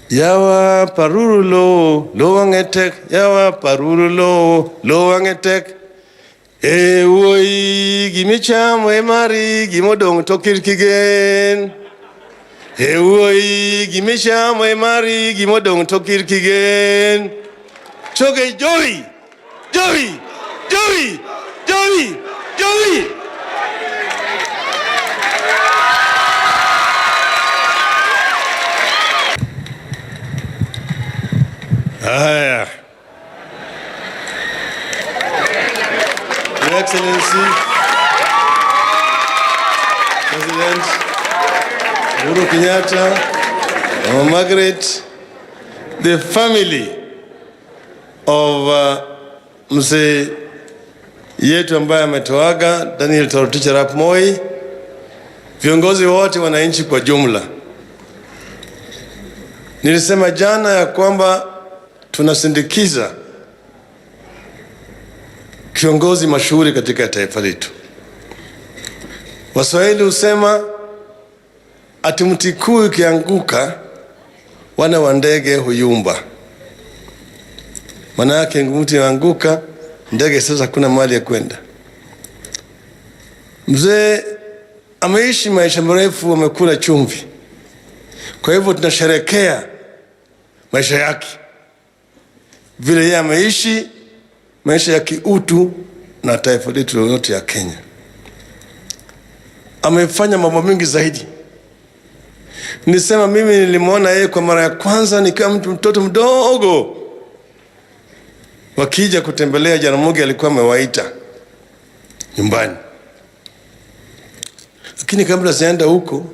Yawa paruru lo wangetek, yawa paruru lo wangetek. Ewoi gimicham emari gimodong tokirkigen. Ewoi gimicham emari gimodong tokirkigen. Choge joy. Haya. Your Excellency, President Uhuru Kenyatta, Mama Margaret, the family of mzee yetu ambaye ametoaga Daniel Toroitich arap Moi, viongozi wote wananchi kwa jumla. Nilisema jana ya kwamba tunasindikiza kiongozi mashuhuri katika taifa letu. Waswahili husema ati mti kuu ukianguka wana wa ndege huyumba. Maana yake mti ukianguka ndege sasa hakuna mahali ya kwenda. Mzee ameishi maisha marefu, amekula chumvi. Kwa hivyo tunasherehekea maisha yake, vile yeye ameishi maisha ya kiutu na taifa letu lote ya Kenya. Amefanya mambo mengi zaidi. Nisema mimi nilimwona yeye kwa mara ya kwanza nikiwa mtoto mdogo. Wakija kutembelea Jaramogi alikuwa amewaita nyumbani. Lakini kabla sienda huko,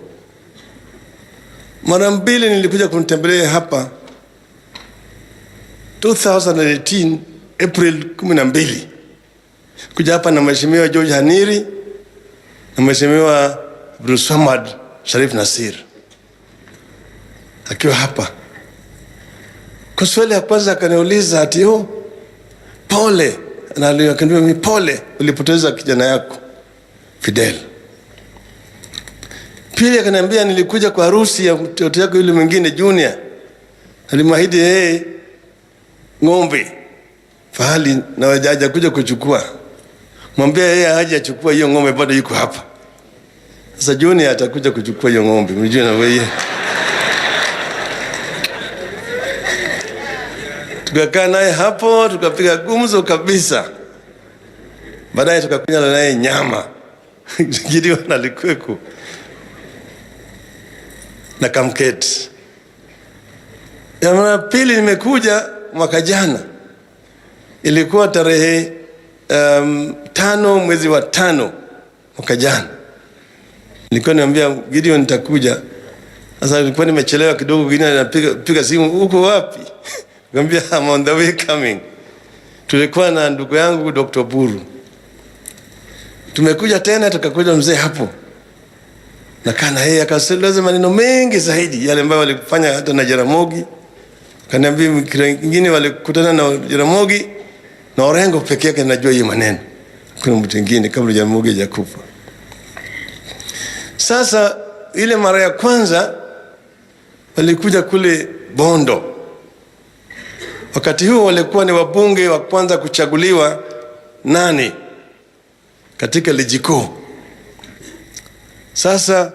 mara mbili nilikuja kumtembelea hapa 2018 April 12. Kuja hapa na Mheshimiwa George Haniri na Mheshimiwa Bruce Hamad Sharif Nasir. Akiwa hapa, kwa swali ya kwanza akaniuliza ati pole, na aliniambia mimi pole ulipoteza kijana yako Fidel. Pili akaniambia nilikuja kwa harusi ya mtoto yako yule mwingine Junior. Alimahidi yeye ng'ombe fahali na wajaja kuja kuchukua. Mwambia yeye haja achukua hiyo ng'ombe, bado yuko hapa. Sasa Junior atakuja kuchukua hiyo ng'ombe. Mjue na wewe. Tukakaa naye hapo, tukapiga gumzo kabisa. Baadaye tukakunywa naye nyama. Gideon alikuweko na kamketi. Ya mara pili nimekuja mwaka jana. Ilikuwa tarehe 5 mwezi wa 5 mwaka jana. Nilikuwa niambia Gideon nitakuja. Sasa nilikuwa nimechelewa kidogo, Gideon anapiga simu, uko wapi? Nikamwambia I'm on the way coming. Tulikuwa na ndugu yangu Dr. Buru. Tumekuja tena tukakuja mzee hapo. Na kana yeye akaeleza maneno mengi zaidi yale ambayo walifanya hata na Jaramogi. Kaniambia wengine walikutana na Jaramogi na Orengo pekee yake najua hiyo maneno. Kuna mtu mwingine kabla Jaramogi hajakufa. Sasa ile mara ya kwanza walikuja kule Bondo. Wakati huo walikuwa ni wabunge wa kwanza kuchaguliwa 8 katika ligi kuu. Sasa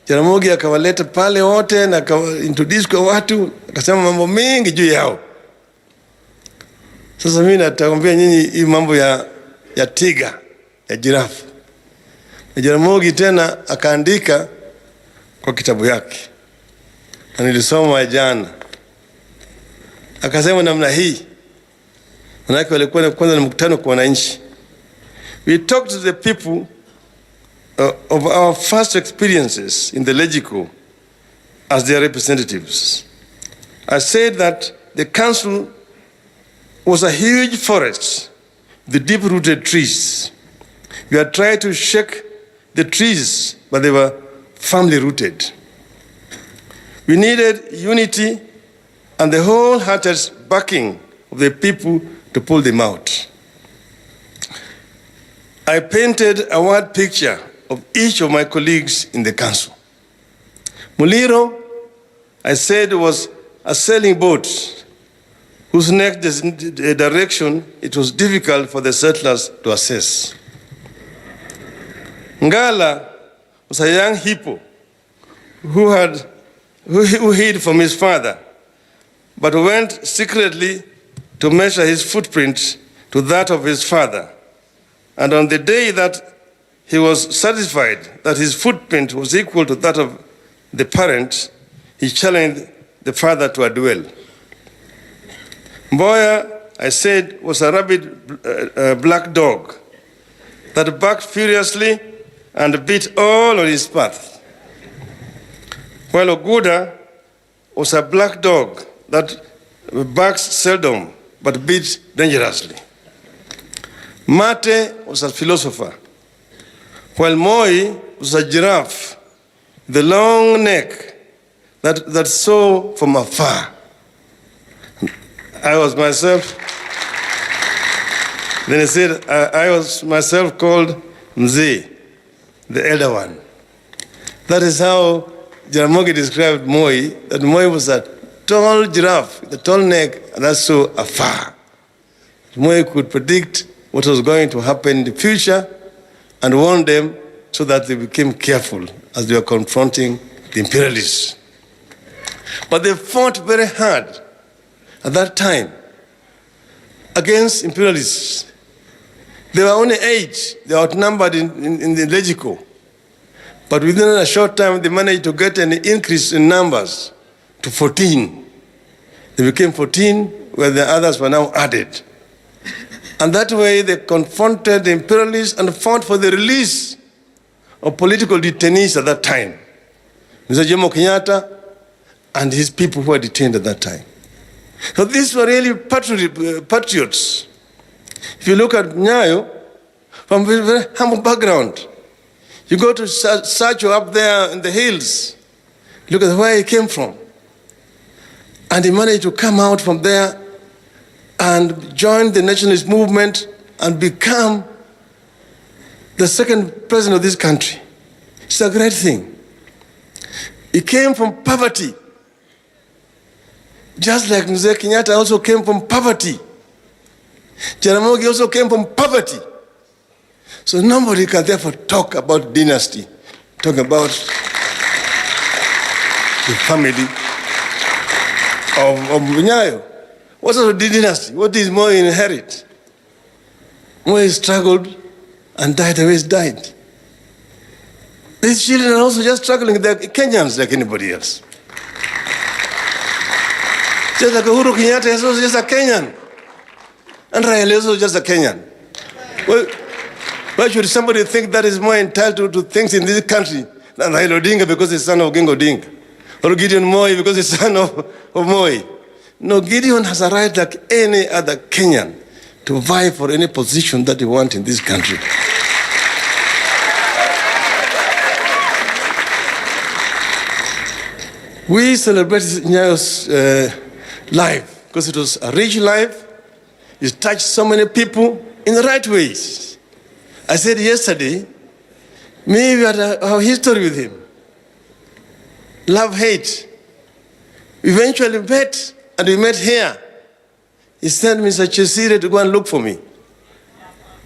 Jaramogi akawaleta pale wote na introduce kwa watu, akasema mambo mengi juu yao. Sasa mimi natakwambia nyinyi hii mambo ya tiga, ya jirafu. Na Jaramogi tena akaandika kwa kitabu yake. Na nilisoma jana. Akasema namna hii. Manake walikuwa kwanza na mkutano kwa wananchi. We talked to the people of our first experiences in the legislature as their representatives. I said that the council was a huge forest with deep-rooted trees. We had tried to shake the trees, but they were firmly rooted. We needed unity and the wholehearted backing of the people to pull them out. I painted a word picture of each of my colleagues in the council. Muliro, I said, was a sailing boat whose next direction it was difficult for the settlers to assess. Ngala was a young hippo who hid from his father, but went secretly to measure his footprint to that of his father. And on the day that he was satisfied that his footprint was equal to that of the parent, he challenged the father to a duel. Mboya, I said, was a rabid black dog that barked furiously and beat all on his path. While Oguda was a black dog that barks seldom but beats dangerously. Mate was a philosopher, while Moi was a giraffe with a long neck that saw from afar. I was myself, then he said, I was myself called Mzee, the elder one. That is how Jaramogi described Moi, that Moi was a tall giraffe with a tall neck and that saw afar. Moi could predict what was going to happen in the future and warn them so that they became careful as they were confronting the imperialists. But they fought very hard at that time against imperialists. They were only 8. They were outnumbered in the Legico. But within a short time, they managed to get an increase in numbers to 14. They became 14, where the others were now added. And that way, they confronted the imperialists and fought for the release of political detainees at that time. Mr. Jomo Kenyatta and his people who were detained at that time. So these were really patriots. If you look at Nyayo, from a very humble background, you go to Sacho up there in the hills, look at where he came from. And he managed to come out from there and join the nationalist movement and become the second president of this country. It's a great thing. He came from poverty. Just like Mzee Kenyatta also came from poverty. Jaramogi also came from poverty. So nobody can therefore talk about dynasty, talk about the family of Nyayo. What sort of dynasty? What is Moi inherit? Moi struggled and died the way he died. These children are also just struggling. They're Kenyans like anybody else. Just like Uhuru Kenyatta is also just a Kenyan. And Raila is also just a Kenyan. Well, why should somebody think that is more entitled to things in this country than Raila Odinga because he's son of Oginga Odinga? Or Gideon Moi because he's son of Moi? No, Gideon has a right like any other Kenyan to vie for any position that he wants in this country. We celebrated Nyayo's life because it was a rich life. It touched so many people in the right ways. I said yesterday, maybe we had our history with him. Love, hate. We eventually met, and we met here. He sent Mr. Chesire to go and look for me.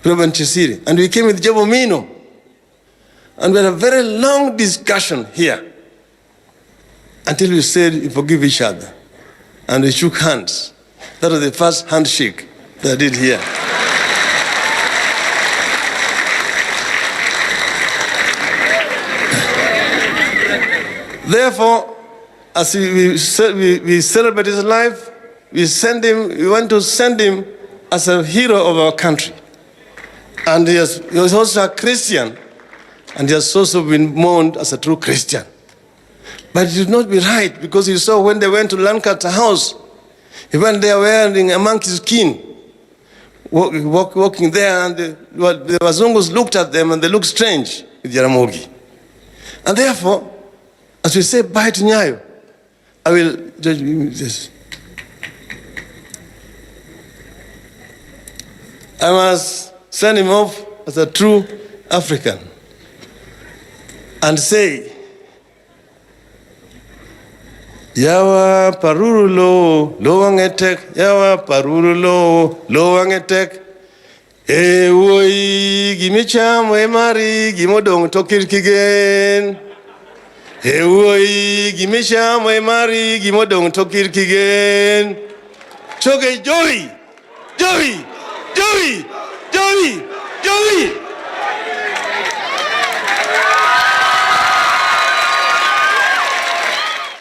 Reverend Chesire. And we came with Jobo Mino. And we had a very long discussion here until we said we forgive each other. And we shook hands. That was the first handshake that I did here. Therefore, as we celebrate his life, we want to send him as a hero of our country. And he was also a Christian, and he has also been mourned as a true Christian. But it would not be right, because you saw when they went to Lancaster House, he went there wearing a monkey's skin, walking there, and the Wazungus looked at them and they looked strange with Jaramogi. And therefore, as we say bye to Nyayo, I will judge this. I must send him off as a true African and say, Yawa paruru lo wangetek, yawa paruru lo wangetek. Woi gimicham mari gimodong tokirkigen. Woi gimicham mari gimodong tokirkigen. Choge Joey, Joey, Joey, Joey, Joey.